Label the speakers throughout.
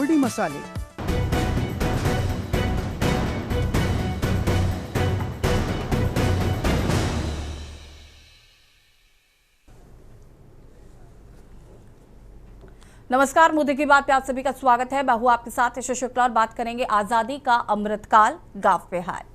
Speaker 1: खड़ी मसाले।
Speaker 2: नमस्कार, मुद्दे की बात पे आप सभी का स्वागत है। मैं हूं आपके साथ यशो शुक्ला और बात करेंगे आजादी का अमृतकाल गांव पे हाल।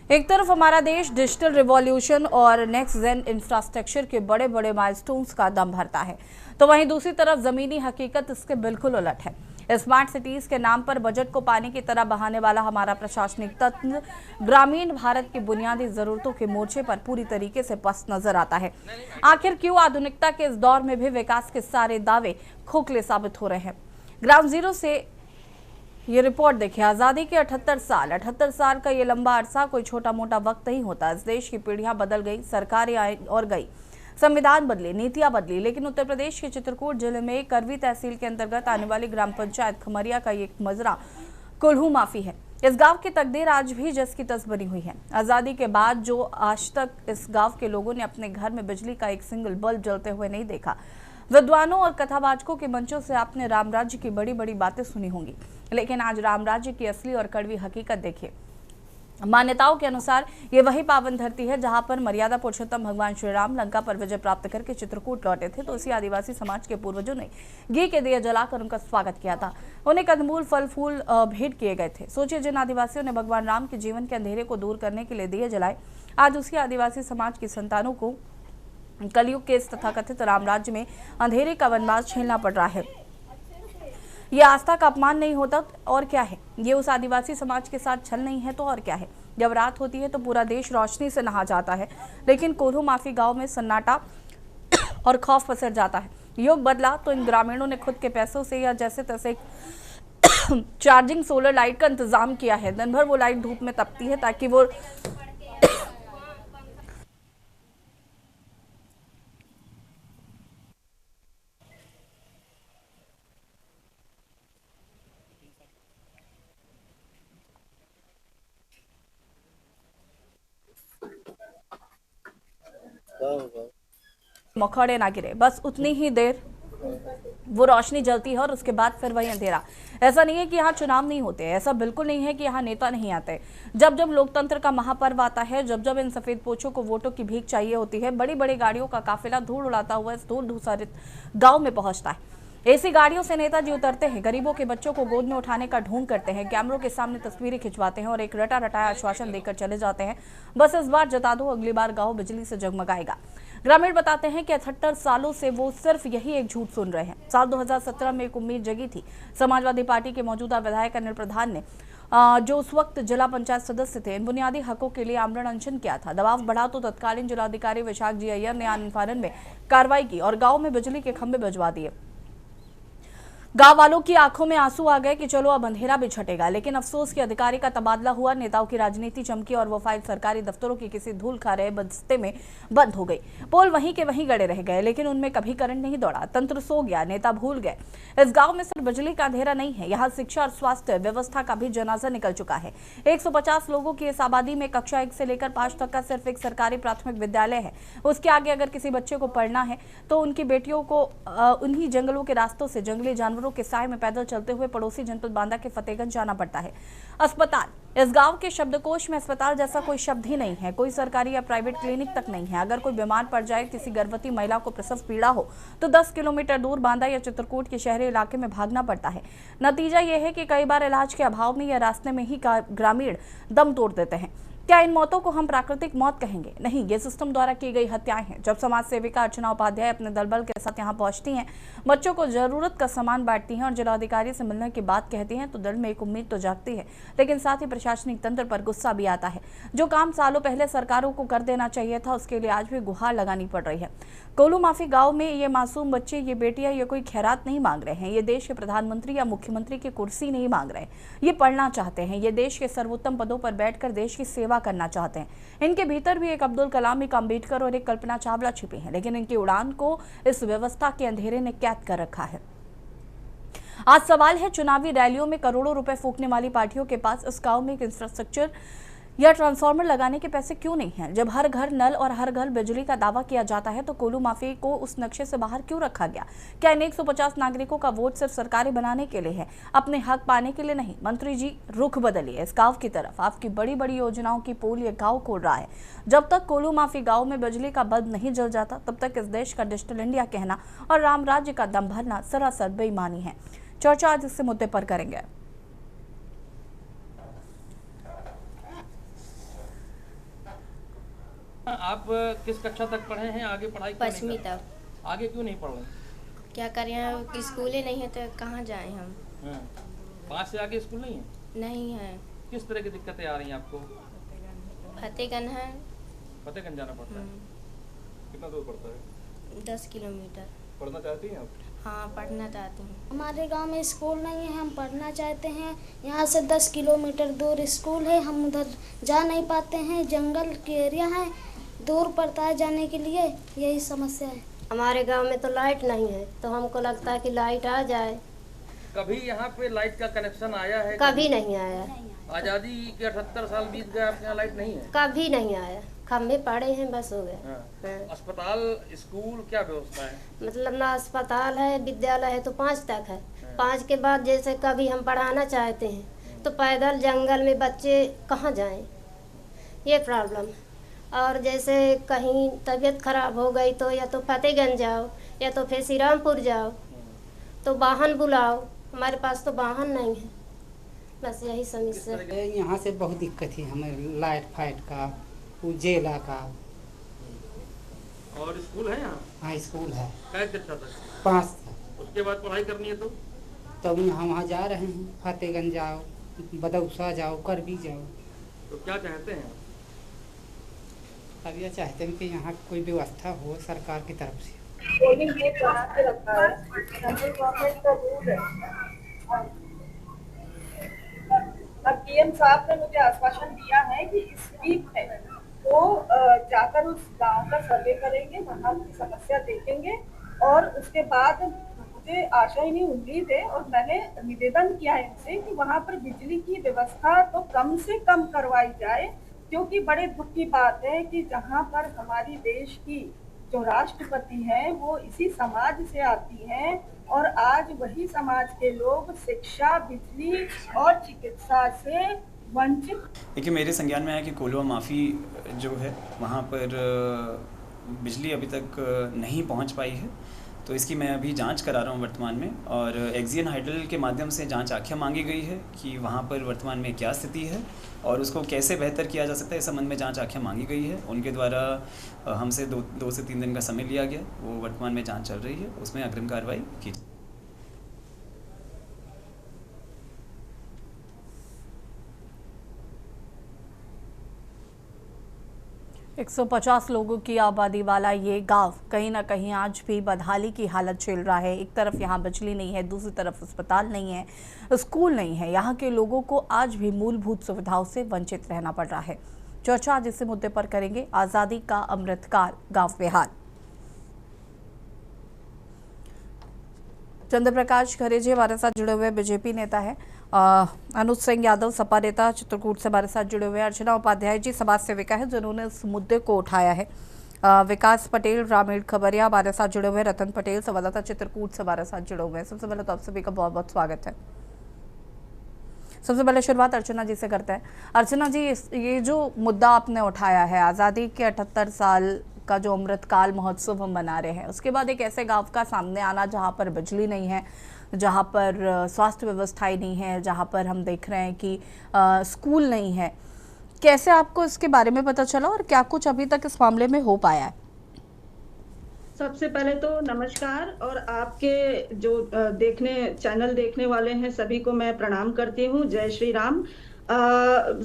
Speaker 2: एक तरफ हमारा देश डिजिटल रिवॉल्यूशन और नेक्स्ट जेन इंफ्रास्ट्रक्चर के बड़े बड़े माइलस्टोन्स का दम भरता है, तो वहीं दूसरी तरफ जमीनी हकीकत इसके बिल्कुल उलट है। स्मार्ट सिटीज के नाम पर बजट को पानी की तरह बहाने वाला हमारा प्रशासनिक तंत्र ग्रामीण भारत की बुनियादी जरूरतों के मोर्चे पर पूरी तरीके से पस्त नजर आता है। आखिर क्यों आधुनिकता के इस दौर में भी विकास के सारे दावे खोखले साबित हो रहे हैं? ग्राउंड जीरो से ये रिपोर्ट देखिए। आजादी के 78 साल का ये लंबा अरसा कोई छोटा मोटा वक्त नहीं होता। इस देश की पीढ़ियां बदल गई, सरकारें आई और गई, संविधान बदले, नीतियां बदली, लेकिन उत्तर प्रदेश के चित्रकूट जिले में करवी तहसील के अंतर्गत आने वाली ग्राम पंचायत खमरिया का ये मजरा कोल्हू माफी है। इस गांव की तकदीर आज भी जस की तस बनी हुई है। आजादी के बाद जो आज तक इस गांव के लोगों ने अपने घर में बिजली का एक सिंगल बल्ब जलते हुए नहीं देखा। विद्वानों और कथावाचकों के मंचों से आपने राम राज्य की बड़ी बड़ी बातें सुनी होंगी, लेकिन आज राम राज्य की असली और कड़वी हकीकत देखिए। मान्यताओं के अनुसार ये वही पावन धरती है जहां पर मर्यादा पुरुषोत्तम भगवान श्री राम लंका पर विजय प्राप्त करके चित्रकूट लौटे थे, तो इसी आदिवासी समाज के पूर्वजों ने घी के दिए जलाकर उनका स्वागत किया था। उन्हें कंदमूल फल फूल भेंट किए गए थे। सोचिए, जिन आदिवासियों ने भगवान राम के जीवन के अंधेरे को दूर करने के लिए दिए जलाए, आज उसी आदिवासी समाज की संतानों को कलयुग के इस तथाकथित राम राज्य में अंधेरे का वनवास झेलना पड़ रहा है। ये आस्था का अपमान नहीं होता और क्या है? ये उस आदिवासी समाज के साथ छल नहीं है तो और क्या है? जब रात होती है तो पूरा देश रोशनी से नहा जाता है, लेकिन कोल्हू माफी गांव में सन्नाटा और खौफ पसर जाता है। युग बदला तो इन ग्रामीणों ने खुद के पैसों से या जैसे तैसे चार्जिंग सोलर लाइट का इंतजाम किया है। दिन भर वो लाइट धूप में तपती है ताकि वो मखौड़े ना गिरे, बस उतनी ही देर वो रोशनी जलती है और उसके बाद फिर वही अंधेरा। ऐसा नहीं है कि यहाँ चुनाव नहीं होते, ऐसा बिल्कुल नहीं है कि यहाँ नेता नहीं आते। जब जब लोकतंत्र का महापर्व आता है, जब जब इन सफेद पोछों को वोटों की भीख चाहिए होती है, बड़ी बड़ी गाड़ियों का काफिला धूल उड़ाता हुआ इस धूल धूसरित गांव में पहुंचता है। ऐसी गाड़ियों से नेताजी उतरते हैं, गरीबों के बच्चों को गोद में उठाने का ढोंग करते हैं, कैमरों के सामने तस्वीरें खिंचवाते हैं और एक रटा रटाया आश्वासन देकर चले जाते हैं, बस इस बार जता दो, अगली बार गांव बिजली से जगमगाएगा। ग्रामीण बताते हैं कि 78 सालों से वो सिर्फ यही एक झूठ सुन रहे हैं। साल 2017 में एक उम्मीद जगी थी। समाजवादी पार्टी के मौजूदा विधायक अनिल प्रधान ने जो उस वक्त जिला पंचायत सदस्य थे, इन बुनियादी हकों के लिए आमरण अनशन किया था। दबाव बढ़ा तो तत्कालीन जिलाधिकारी विशाख जी अय्यर ने आनन फानन में कार्रवाई की और गाँव में बिजली के खंभे भिजवा दिए। गांव वालों की आंखों में आंसू आ गए कि चलो अब अंधेरा भी छटेगा, लेकिन अफसोस कि अधिकारी का तबादला हुआ, नेताओं की राजनीति चमकी और वो फाइल सरकारी दफ्तरों की किसी धूल खा रहे बस्ते में बंद हो गई। पोल वहीं के वहीं गड़े रह गए, लेकिन उनमें कभी करंट नहीं दौड़ा। तंत्र सो गया, नेता भूल गए। इस गाँव में सिर्फ बिजली का अंधेरा नहीं है, यहाँ शिक्षा और स्वास्थ्य व्यवस्था का भी जनाजा निकल चुका है। 150 लोगों की इस आबादी में कक्षा 1 से लेकर 5 तक का सिर्फ एक सरकारी प्राथमिक विद्यालय है। उसके आगे अगर किसी बच्चे को पढ़ना है तो उनकी बेटियों को उन्हीं जंगलों के रास्तों से जंगली जानवरों के साए में पैदल चलते हुए पड़ोसी जनपद बांदा के फतेहगंज जाना पड़ता है। अस्पताल, इस गांव के शब्दकोश में अस्पताल जैसा कोई शब्द ही नहीं है। कोई सरकारी या प्राइवेट क्लिनिक तक नहीं है। अगर कोई बीमार पड़ जाए, किसी गर्भवती महिला को प्रसव पीड़ा हो, तो 10 किलोमीटर दूर बांदा या चित्रकूट के शहरी इलाके में भागना पड़ता है। नतीजा यह है कि कई बार इलाज के अभाव में या रास्ते में ही ग्रामीण दम तोड़ देते हैं। क्या इन मौतों को हम प्राकृतिक मौत कहेंगे? नहीं, ये सिस्टम द्वारा की गई हत्याएं हैं। जब समाज सेविका अर्चना उपाध्याय अपने दलबल के साथ यहाँ पहुंचती हैं, बच्चों को जरूरत का सामान बांटती हैं और जिलाधिकारी से मिलने की बात कहती हैं, तो दिल में एक उम्मीद तो जागती है, लेकिन साथ ही प्रशासनिक तंत्र पर गुस्सा भी आता है। जो काम सालों पहले सरकारों को कर देना चाहिए था, उसके लिए आज भी गुहार लगानी पड़ रही है। कोल्हू माफी गाँव में ये मासूम बच्चे, ये बेटियां, ये कोई खैरात नहीं मांग रहे हैं। ये देश के प्रधानमंत्री या मुख्यमंत्री की कुर्सी नहीं मांग रहे, ये पढ़ना चाहते हैं। ये देश के सर्वोत्तम पदों पर बैठकर देश की सेवा पूरा करना चाहते हैं। इनके भीतर भी एक अब्दुल कलाम, एक अम्बेडकर और एक कल्पना चावला छिपी हैं, लेकिन इनकी उड़ान को इस व्यवस्था के अंधेरे ने कैद कर रखा है। आज सवाल है, चुनावी रैलियों में करोड़ों रुपए फूकने वाली पार्टियों के पास इस गांव में एक इंफ्रास्ट्रक्चर या ट्रांसफार्मर लगाने के पैसे क्यों नहीं हैं? जब हर घर नल और हर घर बिजली का दावा किया जाता है तो कोलू माफी को उस नक्शे से बाहर क्यों रखा गया? क्या इन 150 नागरिकों का वोट सिर्फ सरकारें बनाने के लिए है, अपने हक पाने के लिए नहीं? मंत्री जी, रुख बदलिए इस गांव की तरफ। आपकी बड़ी बड़ी योजनाओं की पोल ये गांव खोल रहा है। जब तक कोलू माफी गांव में बिजली का बल्ब नहीं जल जाता, तब तक इस देश का डिजिटल इंडिया कहना और राम राज्य का दम भरना सरासर बेईमानी है। चर्चा आज इस मुद्दे पर करेंगे।
Speaker 1: आप किस कक्षा तक पढ़े हैं? आगे पढ़ाई क्यों
Speaker 3: 5वीं तक।
Speaker 1: आगे क्यों नहीं पढ़ रहे?
Speaker 3: क्या करें, स्कूल ही नहीं है तो कहाँ जाएं हम।
Speaker 1: 5 से आगे स्कूल नहीं है?
Speaker 3: नहीं है।
Speaker 1: किस तरह की दिक्कतें आ रही हैं आपको?
Speaker 3: फतेहगंज है।
Speaker 1: फतेहगंज जाना पड़ता है। कितना दूर पड़ता है?
Speaker 3: 10 किलोमीटर।
Speaker 1: पढ़ना चाहती हैं आप?
Speaker 3: हाँ, पढ़ना चाहती हूँ।
Speaker 4: हमारे गांव में स्कूल नहीं है, हम पढ़ना चाहते हैं। यहाँ से 10 किलोमीटर दूर स्कूल है, हम उधर जा नहीं पाते हैं। जंगल के एरिया है, दूर पड़ता है जाने के लिए, यही समस्या है।
Speaker 5: हमारे गांव में तो लाइट नहीं है, तो हमको लगता है कि लाइट आ जाए।
Speaker 1: कभी यहाँ पे लाइट का कनेक्शन आया है?
Speaker 5: कभी नहीं आया।
Speaker 1: आज़ादी के 78 साल बीत गए, आपके यहाँ लाइट नहीं है?
Speaker 5: कभी नहीं आया। खम्भे पड़े हैं, बस हो गए।
Speaker 1: हाँ। अस्पताल, स्कूल, क्या व्यवस्था है?
Speaker 5: मतलब ना अस्पताल है, विद्यालय है तो 5 तक है। 5 के बाद जैसे कभी हम पढ़ाना चाहते हैं तो पैदल जंगल में बच्चे कहाँ जाएं, ये प्रॉब्लम। और जैसे कहीं तबीयत खराब हो गई तो या तो फतेहगंज जाओ या तो फिर श्रीरामपुर जाओ, तो वाहन बुलाओ। हमारे पास तो वाहन नहीं है, बस यही समस्या है।
Speaker 6: यहाँ से बहुत दिक्कत है हमें, लाइट फाइट का, उजेला का।
Speaker 1: और स्कूल है यहाँ?
Speaker 6: हाँ, स्कूल है।
Speaker 1: क्या कक्षा तक?
Speaker 6: 5 तक।
Speaker 1: उसके बाद पढ़ाई करनी है तो?
Speaker 6: तब हम वहाँ जा रहे हैं, फतेहगंज जाओ, बदौसा जाओ, करबी जाओ।
Speaker 1: तो क्या चाहते हैं?
Speaker 6: अब यह चाहते हैं कि यहाँ कोई व्यवस्था हो सरकार की तरफ से।
Speaker 7: पोलिंग डेट बना के रखा है, सेंट्रल गवर्नमेंट का रूल है। अब पीएम साहब ने मुझे आश्वासन दिया है कि इस वीक में वो जाकर उस गांव का सर्वे करेंगे, वहाँ की समस्या देखेंगे और उसके बाद मुझे आशा ही नहीं, उम्मीद है और मैंने निवेदन किया है इनसे कि वहाँ पर बिजली की व्यवस्था तो कम से कम करवाई जाए, क्योंकि बड़े दुख की बात है कि जहाँ पर हमारी देश की जो राष्ट्रपति हैं वो इसी समाज से आती हैं और आज वही समाज के लोग शिक्षा, बिजली और चिकित्सा से वंचित।
Speaker 8: देखिए, मेरे संज्ञान में है कि कोलवा माफ़ी जो है वहाँ पर बिजली अभी तक नहीं पहुँच पाई है, तो इसकी मैं अभी जांच करा रहा हूँ वर्तमान में। और एक्सियन हाइडल के माध्यम से जांच आख्या मांगी गई है कि वहाँ पर वर्तमान में क्या स्थिति है और उसको कैसे बेहतर किया जा सकता है, इस संबंध में जांच आख्या मांगी गई है। उनके द्वारा हमसे 2 से 3 दिन का समय लिया गया, वो वर्तमान में जांच चल रही है, उसमें अग्रिम कार्रवाई की।
Speaker 2: 150 लोगों की आबादी वाला ये गांव कहीं ना कहीं आज भी बदहाली की हालत झेल रहा है। एक तरफ यहाँ बिजली नहीं है, दूसरी तरफ अस्पताल नहीं है, स्कूल नहीं है। यहाँ के लोगों को आज भी मूलभूत सुविधाओं से वंचित रहना पड़ रहा है। चर्चा आज इस मुद्दे पर करेंगे। आज़ादी का अमृतकाल, गांव बेहाल। चंद्र प्रकाश खरेजे हमारे साथ जुड़े हुए बीजेपी नेता है, अनुज सिंह यादव सपा नेता चित्रकूट से हमारे साथ जुड़े हुए, अर्चना उपाध्याय जी समाज सेविका है जिन्होंने इस मुद्दे को उठाया है, विकास पटेल ग्रामीण खबरिया हमारे साथ जुड़े हुए, रतन पटेल संवाददाता चित्रकूट से हमारे साथ जुड़े हुए हैं। सबसे पहले तो आप सभी का बहुत बहुत स्वागत है। सबसे पहले शुरुआत अर्चना जी से करते हैं। अर्चना जी, ये जो मुद्दा आपने उठाया है, आज़ादी के 78 साल का जो अमृतकाल महोत्सव हम मना रहे हैं, उसके बाद एक ऐसे गांव का सामने आना जहां पर बिजली नहीं है, जहां पर स्वास्थ्य व्यवस्थाएं नहीं है, जहां पर हम देख रहे हैं कि स्कूल नहीं है, कैसे आपको इसके बारे में पता चला और क्या कुछ अभी तक इस मामले में हो पाया है?
Speaker 9: सबसे पहले तो नमस्कार, और आपके जो चैनल देखने वाले हैं सभी को मैं प्रणाम करती हूँ। जय श्री राम।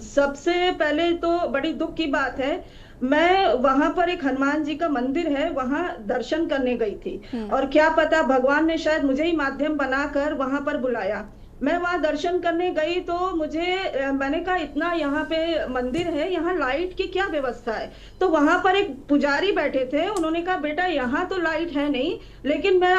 Speaker 9: सबसे पहले तो बड़ी दुख की बात है, मैं वहां पर एक हनुमान जी का मंदिर है, वहां दर्शन करने गई थी और क्या पता भगवान ने शायद मुझे ही माध्यम बनाकर वहां पर बुलाया। मैं वहां दर्शन करने गई तो मैंने कहा इतना यहाँ पे मंदिर है, यहाँ लाइट की क्या व्यवस्था है? तो वहां पर एक पुजारी बैठे थे, उन्होंने कहा बेटा यहाँ तो लाइट है नहीं, लेकिन मैं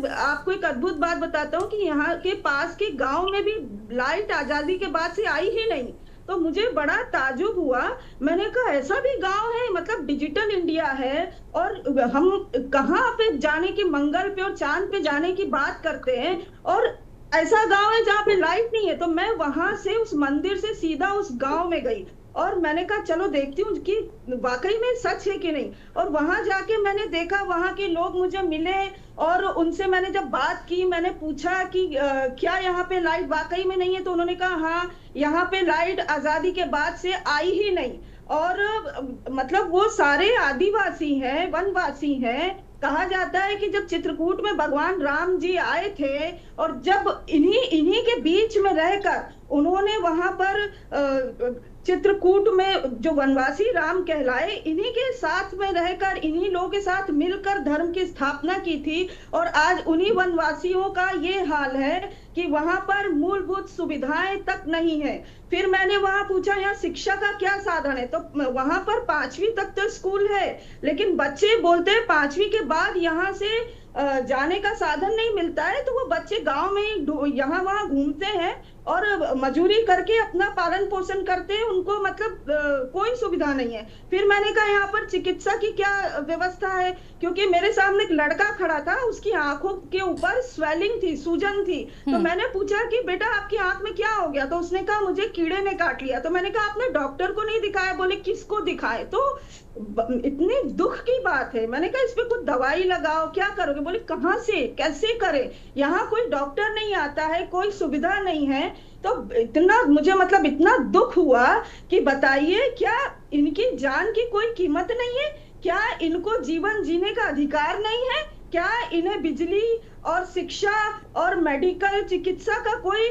Speaker 9: आपको एक अद्भुत बात बताता हूँ कि यहाँ के पास के गांव में भी लाइट आजादी के बाद से आई ही नहीं। तो मुझे बड़ा ताजुब हुआ। मैंने कहा ऐसा भी गांव है, मतलब डिजिटल इंडिया है और हम कहाँ पे जाने की, मंगल पे और चांद पे जाने की बात करते हैं, और ऐसा गांव है जहाँ पे लाइट नहीं है। तो मैं वहां से उस मंदिर से सीधा उस गांव में गई और मैंने कहा चलो देखती हूँ कि वाकई में सच है कि नहीं। और वहां जाके मैंने देखा, वहां के लोग मुझे मिले और उनसे मैंने जब बात की, मैंने पूछा कि क्या यहाँ पे लाइट वाकई में नहीं है? तो उन्होंने कहा हाँ, यहाँ पे लाइट आजादी के बाद से आई ही नहीं। और मतलब वो सारे आदिवासी हैं, वनवासी हैं। कहा जाता है कि जब चित्रकूट में भगवान राम जी आए थे और जब इन्हीं के बीच में रहकर उन्होंने वहां पर चित्रकूट में जो वनवासी राम कहलाए, इन्हीं के साथ में रहकर, इन्हीं लोगों के साथ मिलकर धर्म की स्थापना की थी। और आज उन्हीं वनवासियों का ये हाल है कि वहां पर मूलभूत सुविधाएं तक नहीं है। फिर मैंने वहां पूछा यहाँ शिक्षा का क्या साधन है? तो वहां पर 5वीं तक तो स्कूल है, लेकिन बच्चे बोलते हैं 5वीं के बाद यहाँ से जाने का साधन नहीं मिलता है। तो वो बच्चे गांव में यहाँ वहां घूमते हैं और मजूरी करके अपना पालन पोषण करते हैं, उनको मतलब कोई सुविधा नहीं है। फिर मैंने कहा यहाँ पर चिकित्सा की क्या व्यवस्था है? क्योंकि मेरे सामने एक लड़का खड़ा था, उसकी आंखों के ऊपर स्वेलिंग थी, सूजन थी। तो मैंने पूछा कि बेटा आपकी आंख में क्या हो गया? तो उसने कहा मुझे कीड़े ने काट लिया। तो मैंने कहा आपने डॉक्टर को नहीं दिखाया? बोले किसको दिखाए? तो इतनी दुख की बात है। मैंने कहा इस पे कुछ दवाई लगाओ, क्या करोगे? बोले कहाँ से, कैसे करें? यहाँ कोई डॉक्टर नहीं आता है, कोई सुविधा नहीं है। तो इतना मुझे मतलब इतना दुख हुआ कि बताइए क्या इनकी जान की कोई कीमत नहीं है? क्या इनको जीवन जीने का अधिकार नहीं है? क्या इन्हें बिजली और शिक्षा और मेडिकल चिकित्सा का कोई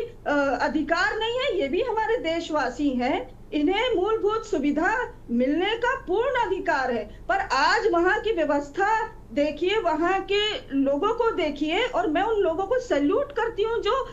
Speaker 9: अधिकार नहीं है? ये भी हमारे देशवासी हैं, इन्हें मूलभूत सुविधा मिलने का पूर्ण अधिकार है। पर आज वहां की व्यवस्था देखिए, वहां के लोगों को देखिए, और मैं उन लोगों को सैल्यूट करती हूँ जो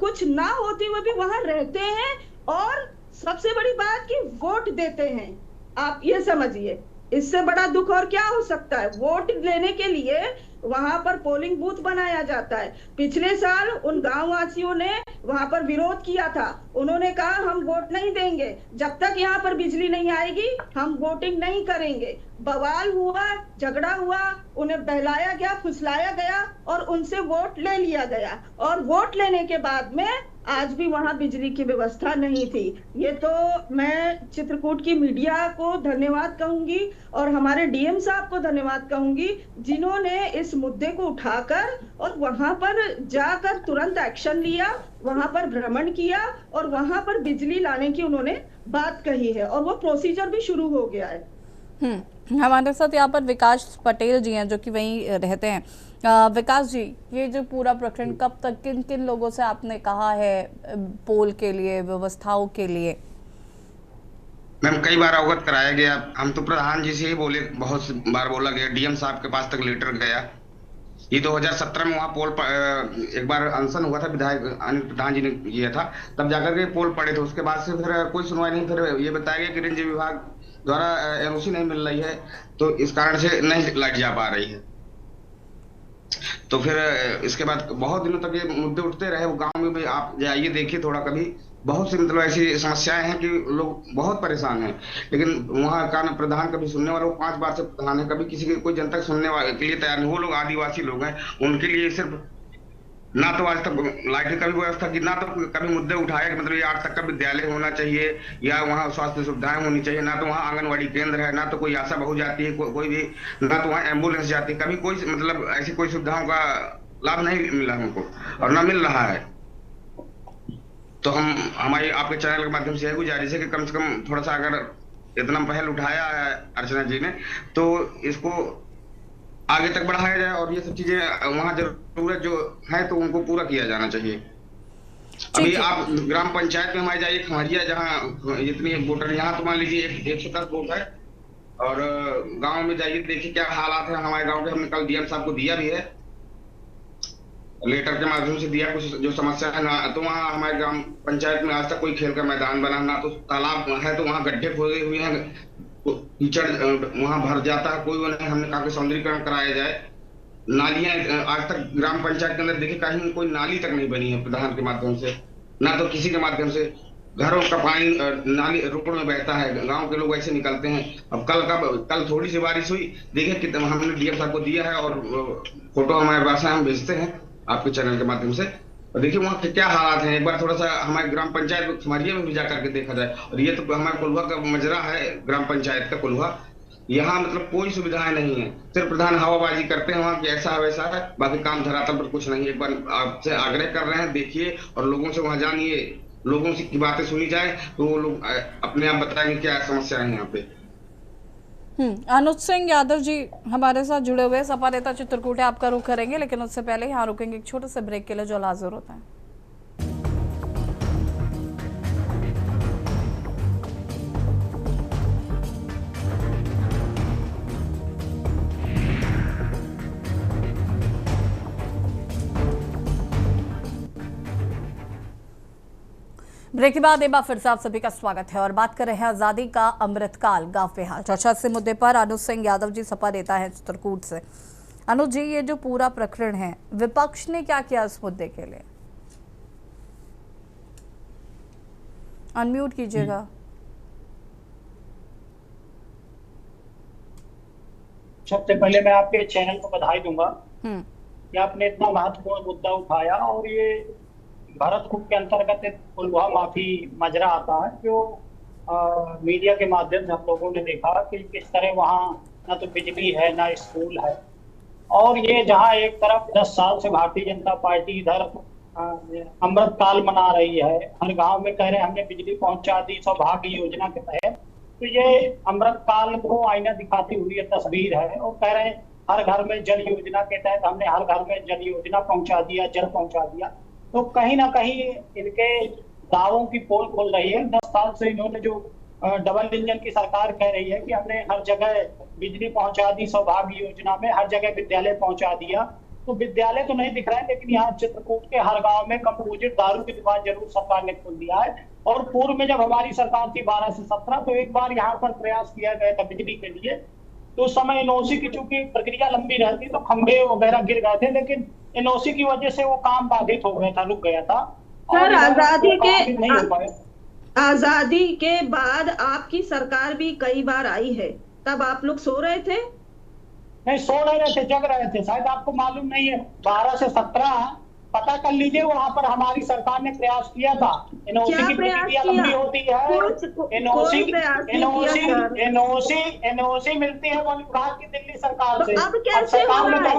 Speaker 9: कुछ ना होते हुए भी वहां रहते हैं और सबसे बड़ी बात कि वोट देते हैं। आप ये समझिए, इससे बड़ा दुख और क्या हो सकता है? वोट लेने के लिए वहां पर पोलिंग बूथ बनाया जाता है। पिछले साल उन गांव वासियों ने वहां पर विरोध किया था, उन्होंने कहा हम वोट नहीं देंगे, जब तक यहाँ पर बिजली नहीं आएगी हम वोटिंग नहीं करेंगे। बवाल हुआ, झगड़ा हुआ, उन्हें बहलाया गया, फुसलाया गया और उनसे वोट ले लिया गया। और वोट लेने के बाद में आज भी वहां बिजली की व्यवस्था नहीं थी। ये तो मैं चित्रकूट की मीडिया को धन्यवाद कहूंगी और हमारे डीएम साहब को धन्यवाद कहूंगी, जिन्होंने इस मुद्दे को उठाकर और वहां पर जाकर तुरंत एक्शन लिया, वहां पर भ्रमण किया और वहां पर बिजली लाने की उन्होंने बात कही है और वो प्रोसीजर भी शुरू हो गया है।
Speaker 2: हमारे साथ यहाँ पर विकास पटेल जी हैं जो कि वहीं रहते हैं। विकास जी, ये जो पूरा प्रकरण कब तक, किन किन लोगों से आपने कहा है पोल के लिए, व्यवस्थाओं के लिए?
Speaker 10: मैम कई बार अवगत कराया गया, हम तो प्रधान जी से ही बोले, बहुत बार बोला गया, डीएम साहब के पास तक लेटर गया। ये 2017 में वहाँ पोल एक बार अनशन हुआ था, विधायक अनिल प्रधान जी ने किया था, तब जाकर के पोल पड़े थे। उसके बाद से फिर कोई सुनवाई नहीं। फिर ये बताया गया कि रेंज विभाग द्वारा एनओसी नहीं मिल रही है, तो इस कारण से नहीं लाइट जा पा रही है। तो फिर इसके बाद बहुत दिनों तक ये मुद्दे उठते रहे। वो गांव में भी आप जाइए देखिए थोड़ा, कभी बहुत सी मतलब ऐसी समस्याएं हैं कि लोग बहुत परेशान हैं, लेकिन वहाँ का न प्रधान कभी सुनने वाला, 5 बार से प्रधान है, कभी किसी के कोई जनता सुनने वाले के लिए तैयार नहीं। वो लोग आदिवासी लोग हैं, उनके लिए सिर्फ ना तो आज तक लाइट की कभी व्यवस्था की, ना तो कभी मुद्दे उठाए कि मतलब ये 8 तक का विद्यालय होना चाहिए या वहाँ स्वास्थ्य सुविधाएं होनी चाहिए, ना तो वहाँ आंगनवाड़ी केंद्र है, ना तो कोई आशा बहू जाती है, कोई भी, ना तो वहाँ एम्बुलेंस जाती है। कभी कोई मतलब ऐसी कोई सुविधाओं का लाभ नहीं मिला हमको और ना मिल रहा है। तो हमारी आपके चैनल के माध्यम से यह गुजारिश है कि कम से कम थोड़ा सा, अगर इतना पहल उठाया है अर्चना जी ने, तो इसको आगे तक बढ़ाया जाए और ये सब चीजें वहाँ जरूरत जो है तो उनको पूरा किया जाना चाहिए। अभी आप ग्राम पंचायत में हमारे जाइए, खमरिया, जहाँ जितनी वोटर, यहाँ तो मान लीजिए 110 वोट है, और गांव में जाइए देखिए क्या हालात है हमारे गांव के। हमने कल डीएम साहब को दिया भी है, लेटर के माध्यम से दिया कुछ जो समस्या है ना, तो वहाँ हमारे ग्राम पंचायत में आज तक कोई खेल का मैदान बना ना, तो तालाब है तो वहाँ गड्ढे खोदे हुए हैं, कीचड़ वहाँ भर जाता है, कोई वो नहीं। हमने कहा कि सौंदर्यीकरण कराया जाए। नालियां आज तक ग्राम पंचायत के अंदर देखिए कहीं कोई नाली तक नहीं बनी है प्रधान के माध्यम से, ना तो किसी के माध्यम से। घरों का पानी नाली रोड में बहता है, गांव के लोग ऐसे निकलते हैं। अब कल थोड़ी सी बारिश हुई, देखिए कितना हमने डीएम साहब को दिया है और फोटो हमारे पास है, हम भेजते हैं आपके चैनल के माध्यम से। और देखिए वहाँ के क्या हालात हैं, एक बार थोड़ा सा हमारे ग्राम पंचायत खमरिया में भी जा करके देखा जाए। और ये तो हमारे कोल्हुआ का मजरा है, ग्राम पंचायत का कोल्हुआ, यहाँ मतलब कोई सुविधाएं नहीं है, सिर्फ प्रधान हवाबाजी करते हैं वहाँ की ऐसा है वैसा है, बाकी काम धरातल पर कुछ नहीं। एक बार आपसे आग्रह कर रहे हैं, देखिए और लोगों से वहाँ जानिए, लोगों से की बातें सुनी जाए तो वो लोग अपने आप बताएंगे क्या समस्या है यहाँ पे।
Speaker 2: अनुज सिंह यादव जी हमारे साथ जुड़े हुए, सपा नेता चित्रकूट आपका रुख करेंगे, लेकिन उससे पहले यहाँ रुकेंगे एक छोटे से ब्रेक के लिए जो हाजिर होता है। ब्रेक के बाद एक बार फिर से आप सभी का स्वागत है और बात कर रहे हैं आजादी का अमृतकाल गांव बेहाल। चर्चा से मुद्दे पर अनुज सिंह यादव जी सपा नेता है चित्रकूट से। अनुज जी, ये जो पूरा प्रकरण है, विपक्ष ने क्या किया इस मुद्दे के लिए? अनम्यूट कीजिएगा।
Speaker 11: सबसे पहले मैं आपके चैनल को बधाई दूंगा कि आपने इतना महत्वपूर्ण मुद्दा उठाया और ये भरतकूप के अंतर्गत एक कोल्हुआ माफी मजरा आता है, जो मीडिया के माध्यम से हम लोगों ने देखा कि किस तरह वहाँ ना तो बिजली है ना स्कूल है। और ये जहाँ एक तरफ 10 साल से भारतीय जनता पार्टी इधर अमृतकाल मना रही है, हर गांव में कह रहे हमने बिजली पहुंचा दी सौभाग्य योजना के तहत, तो ये अमृतकाल को आईना दिखाती हुई तस्वीर है। और कह रहे हैं हर घर में जल योजना के तहत हमने हर घर में जल योजना पहुंचा दिया, जल पहुंचा दिया। तो कहीं ना कहीं इनके दावों की पोल खोल रही है। 10 साल से इन्होंने जो डबल इंजन की सरकार कह रही है कि हमने हर जगह बिजली पहुंचा दी, सौभाग्य योजना में हर जगह विद्यालय पहुंचा दिया, तो विद्यालय तो नहीं दिख रहा है, लेकिन यहाँ चित्रकूट के हर गांव में कंपोजिट दारू की दुकान जरूर सरकार ने खोल दिया है। और पूर्व में जब हमारी सरकार थी 12 से 17, तो एक बार यहाँ पर प्रयास किया गया था बिजली के लिए, तो उस समय एनओसी की चूंकि प्रक्रिया लंबी रहती तो खंभे वगैरह गिर गए थे, लेकिन एनओसी की वजह से वो काम बाधित हो गया था, रुक गया था।
Speaker 9: सर, आजादी के बाद आपकी सरकार भी कई बार आई है, तब आप लोग सो रहे थे?
Speaker 11: नहीं, सो नहीं रहे थे, जग रहे थे। शायद आपको मालूम नहीं है, 12 से 17 पता कर लीजिए, वहाँ पर हमारी सरकार ने प्रयास किया था। एनओसी की प्रक्रिया लंबी होती है, एनओसी मिलती है वन विभाग की दिल्ली सरकार से।
Speaker 9: अब कैसे हो रहा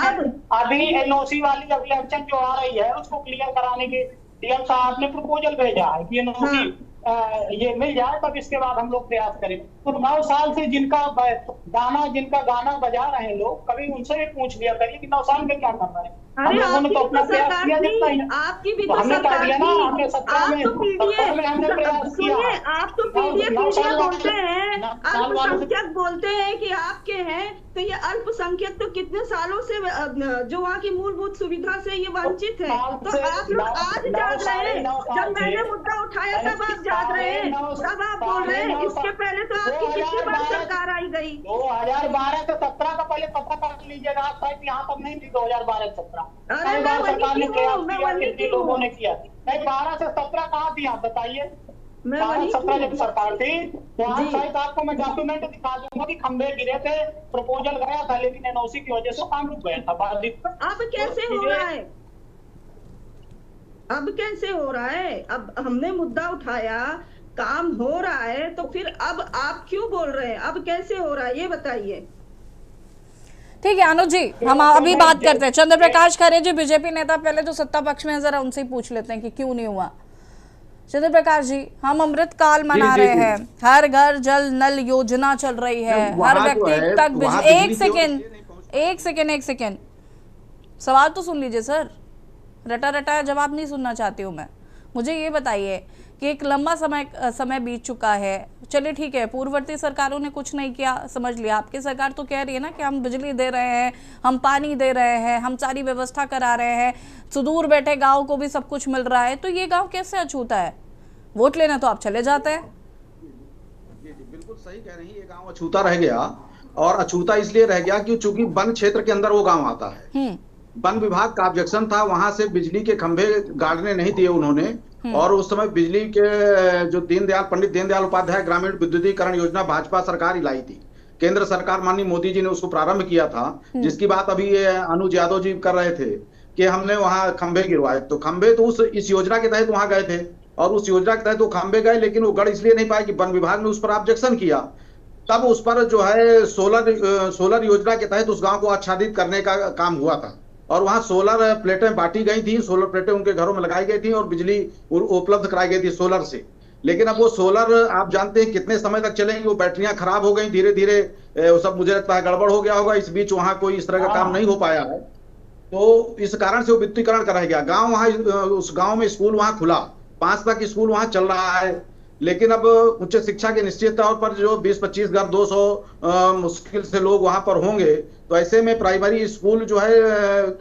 Speaker 9: है?
Speaker 11: अभी एनओसी वाली अभी अड़चन जो आ रही है उसको क्लियर कराने के डीएम साहब ने प्रपोजल भेजा है कि एनओसी ये मिल जाए, तब इसके बाद हम लोग प्रयास करें। तो 9 साल से जिनका गाना बजा रहे हैं लोग, कभी उनसे भी पूछ लिया करिए कि 9 साल में क्या कर रहे हैं। हम लोगों ने तो अपना प्रयास किया, जितना ही
Speaker 9: आपकी भी तो
Speaker 11: हमने कर दिया ना, हमने 17 में हमने प्रयास किया।
Speaker 9: आप तो पीडीएफ बोलते हैं, अल्पसंख्यक बोलते हैं कि आपके हैं, तो ये अल्पसंख्यक तो कितने सालों से जो वहाँ की मूलभूत सुविधा से ये वंचित है, तो आप लोग आज जाग रहे हैं। जब मैंने मुद्दा उठाया तब आप जाग रहे हैं, तब आप बोल रहे हैं। इसके पहले तो आपकी कितनी बार सरकार आई गई?
Speaker 11: 2012 से 17 का पहले पता कर लीजिएगा, आप शायद यहाँ तक नहीं थी 2012 से 17।
Speaker 9: अरे मैं
Speaker 11: सरकार ने प्रयास किया, कितने लोगों ने किया? नहीं, 12 से 17 कहाँ थी आप बताइए? 17 जब सरकार थी तो आज शायद आपको मैं डॉक्यूमेंट दिखा दूंगा कि खंभे गिरे थे, प्रपोजल गया था, लेकिन एनओसी की वजह से काम रुक गया था।
Speaker 9: अब कैसे हो रहा है? अब कैसे हो रहा है? अब हमने मुद्दा उठाया, काम हो रहा है, तो फिर अब आप क्यों बोल रहे हैं? अब कैसे हो रहा है ये बताइए।
Speaker 2: ठीक है अनुज जी, हम अभी बात करते हैं। चंद्र प्रकाश खरे जी बीजेपी नेता, पहले जो सत्ता पक्ष में है जरा उनसे ही पूछ लेते हैं कि क्यों नहीं हुआ। चंद्र प्रकाश जी, हम अमृतकाल मना रहे हैं, हर घर जल नल योजना चल रही है, हर व्यक्ति तक बिजली। एक सेकेंड सवाल तो सुन लीजिए सर, रटा रटा जवाब नहीं सुनना चाहती हूँ मैं। मुझे ये बताइए कि एक लंबा समय बीत चुका है। चलिए ठीक है, पूर्ववर्ती सरकारों ने कुछ नहीं किया, समझ लिया। आपकी सरकार तो कह रही है ना कि हम बिजली दे रहे हैं, हम पानी दे रहे हैं, हम सारी व्यवस्था करा रहे हैं, सुदूर बैठे गाँव को भी सब कुछ मिल रहा है। तो ये गाँव कैसे अछूता है? वोट लेना तो आप चले जाते हैं।
Speaker 12: बिल्कुल सही कह रही है, ये गांव अछूता रह गया। और अछूता इसलिए रह गया कि चूंकि वन क्षेत्र के अंदर वो गांव आता है, वन विभाग का ऑब्जेक्शन था, वहां से बिजली के खंभे गाड़ने नहीं दिए उन्होंने। और उस समय बिजली के जो पंडित दीनदयाल उपाध्याय ग्रामीण विद्युतीकरण योजना भाजपा सरकार ही लाई थी। केंद्र सरकार माननीय मोदी जी ने उसको प्रारंभ किया था, जिसकी बात अभी ये अनुज यादव जी कर रहे थे कि हमने वहां खंभे गिरवाए। तो खंभे तो इस योजना के तहत वहां गए थे, और उस योजना के तहत वो खंभे गए, लेकिन वो गढ़ इसलिए नहीं पाए कि वन विभाग ने उस पर ऑब्जेक्शन किया। तब उस पर जो है सोलर योजना के तहत उस गांव को आच्छादित करने का काम हुआ था, और वहां सोलर प्लेटें बांटी गई थी, सोलर प्लेटें उनके घरों में लगाई गई थी और बिजली उपलब्ध कराई गई थी सोलर से। लेकिन अब वो सोलर आप जानते हैं कितने समय तक चलेंगे, वो बैटरियां खराब हो गई, धीरे धीरे सब मुझे लगता है गड़बड़ हो गया होगा। इस बीच वहां कोई इस तरह का काम नहीं हो पाया है, तो इस कारण से वो विद्युतीकरण कराया गया। गाँव वहां, उस गाँव में स्कूल वहां खुला, 5 तक स्कूल वहां चल रहा है। लेकिन अब उच्च शिक्षा के निश्चित तौर पर जो 20-25 घर 200 मुश्किल से लोग वहां पर होंगे, तो ऐसे में प्राइमरी स्कूल जो है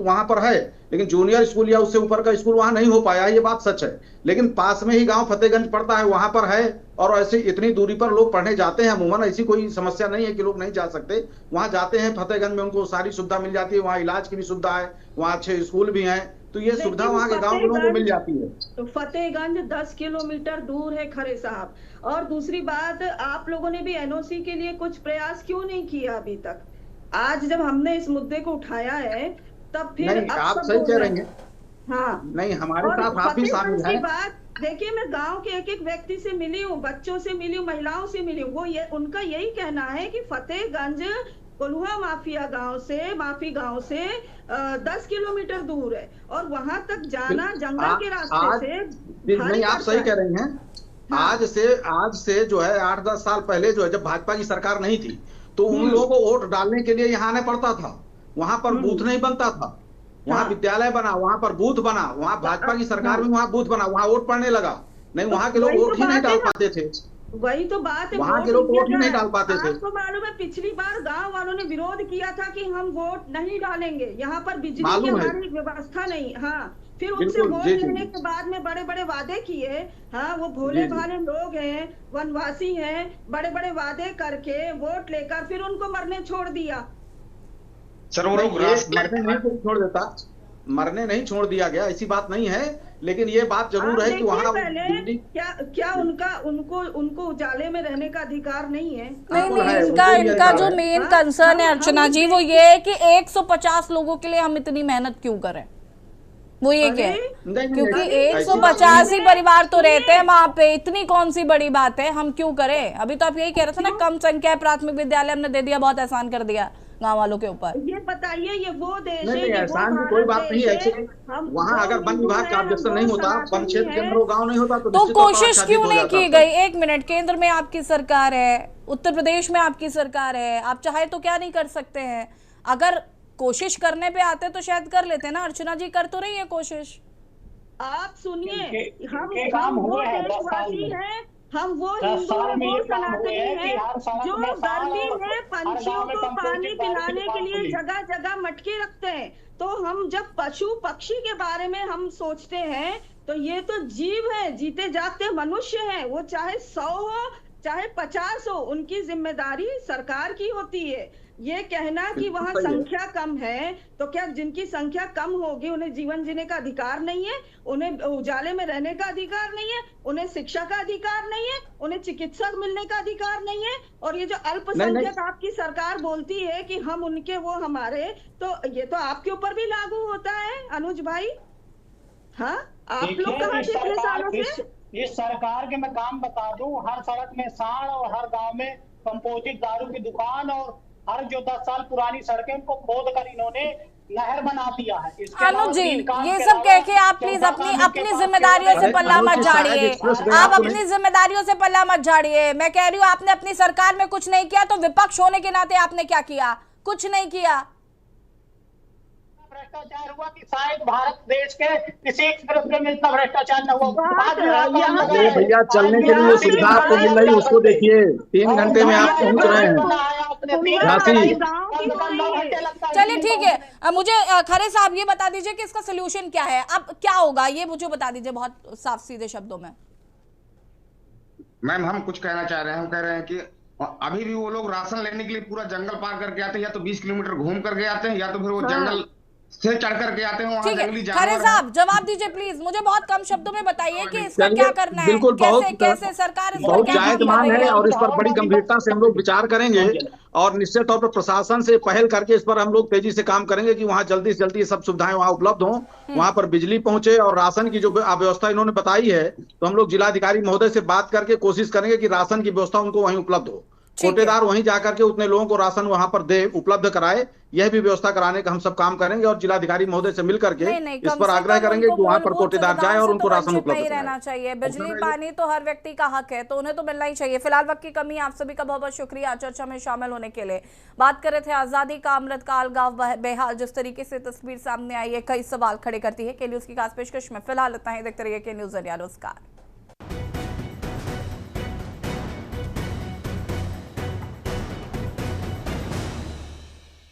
Speaker 12: वहां पर है, लेकिन जूनियर स्कूल या उससे ऊपर का स्कूल वहां नहीं हो पाया, ये बात सच है। लेकिन पास में ही गांव फतेहगंज पड़ता है, वहां पर है, और ऐसे इतनी दूरी पर लोग पढ़ने जाते हैं। अमूमन ऐसी कोई समस्या नहीं है कि लोग नहीं जा सकते, वहां जाते हैं। फतेहगंज में उनको सारी सुविधा मिल जाती है, वहाँ इलाज की भी सुविधा है, वहाँ अच्छे स्कूल भी हैं, तो ये सुविधा वहाँ के गांव के लोगों को मिल जाती है।
Speaker 9: तो फतेहगंज 10 किलोमीटर दूर है खरे साहब। और दूसरी बात, आप लोगों ने भी एनओसी के लिए कुछ प्रयास क्यों नहीं किया अभी तक? आज जब हमने इस मुद्दे को उठाया है तब फिर
Speaker 12: नहीं, आप सही कह रहे हैं।
Speaker 9: हाँ,
Speaker 12: नहीं, हमारे साथ आप भी शामिल हैं।
Speaker 9: देखिए, मैं गांव के एक व्यक्ति से मिली हूँ, बच्चों से मिली हूँ, महिलाओं से मिली हूँ। उनका यही कहना है कि फतेहगंज कोल्हुआ माफी गांव से 10 किलोमीटर दूर है, और वहां तक जाना जंगल के रास्ते से।
Speaker 12: नहीं, आप सही कह रही हैं। हाँ। आज से जो है 8-10 साल पहले जो है, जब भाजपा की सरकार नहीं थी, तो उन लोगों को वोट डालने के लिए यहाँ आना पड़ता था। वहां पर बूथ नहीं बनता था, वहां विद्यालय बना, वहां पर बूथ बना, वहां भाजपा की सरकार में वहां बूथ बना, वहां वोट पड़ने लगा। नहीं, वहां के लोग वोट ही नहीं डाल पाते थे।
Speaker 9: वही तो बात है,
Speaker 12: वहां के लोग वोट ही नहीं डाल पाते थे।
Speaker 9: आपको मालूम है, पिछली बार गांव वालों ने विरोध किया था कि हम वोट नहीं डालेंगे, यहाँ पर बिजली की हमारी व्यवस्था नहीं। हाँ, फिर उनसे वोट लेने के बाद में बड़े बड़े वादे किए। हाँ, वो भोले भाले लोग हैं, वनवासी हैं, बड़े बड़े वादे करके वोट लेकर फिर उनको मरने छोड़ दिया।
Speaker 12: सर, वो लोग मरने नहीं छोड़ दिया गया, ऐसी बात नहीं है। लेकिन ये बात जरूर है कि वहाँ
Speaker 9: क्या उनको उजाले में रहने का अधिकार नहीं है?
Speaker 2: नहीं, इनका जो मेन कंसर्न है अर्चना जी, वो ये है कि 150 लोगों के लिए हम इतनी मेहनत क्यों करें। वो ये क्या है, क्योंकि 150 ही परिवार तो रहते हैं वहां पे, इतनी कौन सी बड़ी बात है, हम क्यों करें। अभी तो आप यही कह रहे थे ना, कम संख्या प्राथमिक विद्यालय हमने दे दिया, बहुत एहसान कर दिया गांव वालों के ऊपर।
Speaker 9: ये बताइए, ये वो देश
Speaker 12: है, एहसान की कोई बात नहीं है। वहाँ अगर वन विभाग का ऑब्जेक्शन नहीं होता, वन क्षेत्र के अंदर वो गाँव नहीं होता, तो
Speaker 2: कोशिश क्यों नहीं की गई? एक मिनट, केंद्र में आपकी सरकार है, उत्तर प्रदेश में आपकी सरकार है, आप चाहे तो क्या नहीं कर सकते हैं? अगर कोशिश करने पे आते तो शायद कर लेते ना। अर्चना जी कर तो रही है कोशिश।
Speaker 9: आप सुनिए, हम वो देशवासी हैं, हम वो हिंदू वो सनातनी हैं जो गर्मी में पंछियों को पानी पिलाने के लिए जगह जगह मटके रखते हैं। तो हम जब पशु पक्षी के बारे में हम सोचते हैं, तो ये तो जीव है, जीते जागते मनुष्य हैं। वो चाहे 100 हो चाहे 50 हो, उनकी जिम्मेदारी सरकार की होती है। ये कहना कि वहाँ संख्या कम है, तो क्या जिनकी संख्या कम होगी उन्हें जीवन जीने का अधिकार नहीं है, उन्हें उजाले में रहने का अधिकार नहीं है, उन्हें शिक्षा का अधिकार नहीं है, उन्हें चिकित्सा मिलने का अधिकार नहीं है? और ये जो अल्पसंख्यक आपकी सरकार बोलती है कि हम उनके वो हमारे, तो ये तो आपके ऊपर भी लागू होता है अनुज भाई। हाँ, आप लोग कहाँ थे इतने सालों से?
Speaker 11: इस सरकार के मैं काम बता दूं, हर सड़क में सांड और हर गांव में कंपोजिट दारू की दुकान, और हर जो 10 साल पुरानी सड़कें उनको खोद कर इन्होंने नहर बना दिया है।
Speaker 2: अनुज जी, ये सब कह के आप प्लीज अपनी जिम्मेदारियों से पल्ला मत झाड़िए। आप अपनी जिम्मेदारियों से पल्ला मत झाड़िए। मैं कह रही हूँ, आपने अपनी सरकार में कुछ नहीं किया, तो विपक्ष होने के नाते आपने क्या किया? कुछ नहीं किया।
Speaker 11: भ्रष्टाचार हुआ कि शायद भारत देश के किसी एक्सप्रेस में इतना भ्रष्टाचार न हुआ।
Speaker 12: अरे भैया, चलने के लिए सुविधा आपको मिल रही है, उसको देखिए, 3 घंटे में आप पहुंच रहे हैं झांसी।
Speaker 2: चलिए ठीक है, मुझे खरे साहब ये बता दीजिए कि इसका सोल्यूशन क्या है, अब क्या होगा, ये मुझे बता दीजिए बहुत साफ सीधे शब्दों में।
Speaker 10: मैम, हम कुछ कहना चाह रहे हैं, हम कह रहे हैं कि अभी भी वो लोग राशन लेने के लिए पूरा जंगल पार करके आते हैं, या तो 20 किलोमीटर घूम करके आते हैं, या तो फिर वो जंगल से चढ़ करके आते हैं, वहाँ जंगली जानवर।
Speaker 2: खरे साहब जवाब दीजिए प्लीज, मुझे बहुत कम शब्दों में बताइए कि इसका क्या करना है,
Speaker 12: बिल्कुल,
Speaker 2: कैसे सरकार इस पर
Speaker 12: बहुत
Speaker 2: क्या
Speaker 12: जायज मांग है और इस पर बड़ी गंभीरता से हम लोग विचार करेंगे और निश्चित तौर पर प्रशासन से पहल करके इस पर हम लोग तेजी से काम करेंगे कि वहाँ जल्दी से जल्दी ये सब सुविधाएं वहाँ उपलब्ध हों, वहाँ पर बिजली पहुंचे और राशन की जो व्यवस्था इन्होंने बताई है, तो हम लोग जिलाधिकारी महोदय से बात करके कोशिश करेंगे कि राशन की व्यवस्था उनको वहीं उपलब्ध हो, कोटेदार वहीं जाकर के उतने लोगों को राशन वहां पर दे, उपलब्ध कराए, यह भी व्यवस्था कराने का हम सब काम करेंगे और जिलाधिकारी महोदय से मिलकर के इस पर आग्रह करेंगे कि वहां पर कोटेदार जाए और उनको राशन उपलब्ध
Speaker 2: रहना चाहिए। बिजली पानी तो हर व्यक्ति का हक है, तो उन्हें तो मिलना ही चाहिए। फिलहाल वक्त की कमी, आप सभी का बहुत बहुत शुक्रिया चर्चा में शामिल होने के लिए। बात कर रहे थे आजादी का अमृतकाल, गाँव बेहाल, जिस तरीके से तस्वीर सामने आई है कई सवाल खड़े करती है। के न्यूज की खास पेशकश में फिलहाल इतना ही, देखते रहिए के न्यूज इंडिया। नमस्कार।